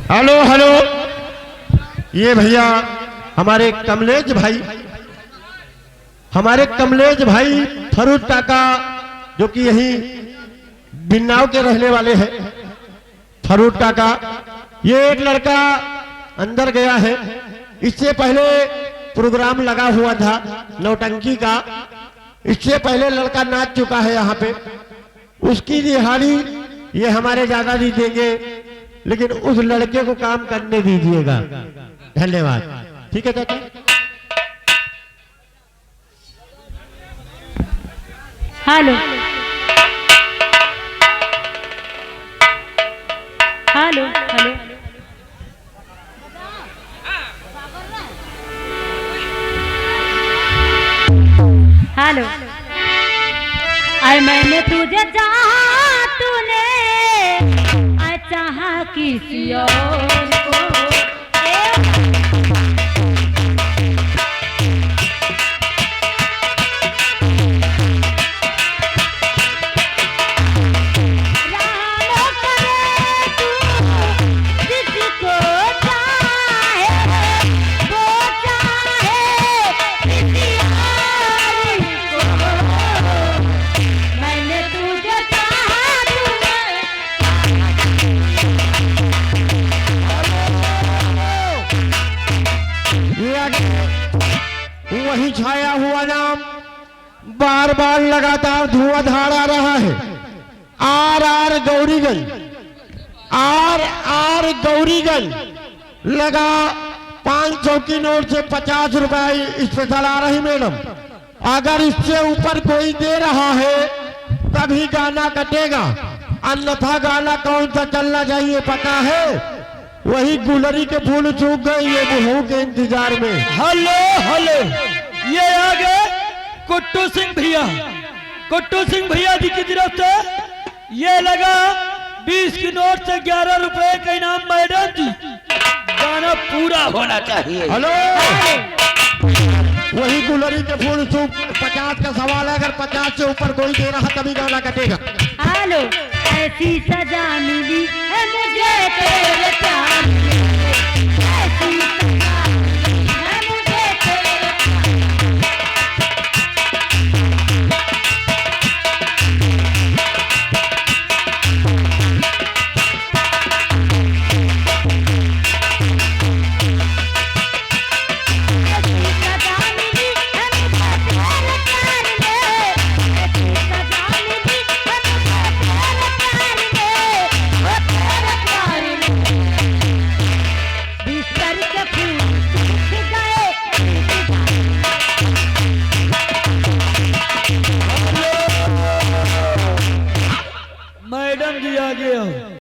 Hello hello, ये भैया हमारे कमलेश भाई फरूट काका, जो कि यही बिन्नाव के रहने वाले हैं। फरूट काका, ये एक लड़का अंदर गया है। इससे पहले प्रोग्राम लगा हुआ था नौटंकी का, इससे पहले लड़का नाच चुका है यहाँ पे। उसकी दिहाड़ी ये हमारे दादाजी देंगे, लेकिन उस लड़के को काम करने दीजिएगा। धन्यवाद। ठीक है चाचा। Hello hello hello, hello. आए मैंने तुझे चाहा, तूने आए चाहा किसी और को। वही छाया हुआ नाम बार बार लगातार धुआंधार आ रहा है। आर गौरीगंज लगा 500 की नोट से 50 रुपए स्पेशल आ रही मैडम। अगर इससे ऊपर कोई दे रहा है तभी गाना कटेगा, अन्यथा गाना कौन सा चलना चाहिए पता है? वही गुलरी के फूल सूख गए ये बहू के इंतजार में। हेलो हेलो, ये आ गए कुट्टू सिंह भैया जी की तरफ से ये लगा 20 की नोट से 11 रुपए का इनाम। मैडम जी गाना पूरा होना चाहिए। हेलो, वही गुलरी के फूल सूख 50 का सवाल है। अगर 50 से ऊपर कोई दे रहा तभी गाना कटेगा। हेलो, ऐसी सजा मिली है मुझे तेरे प्यार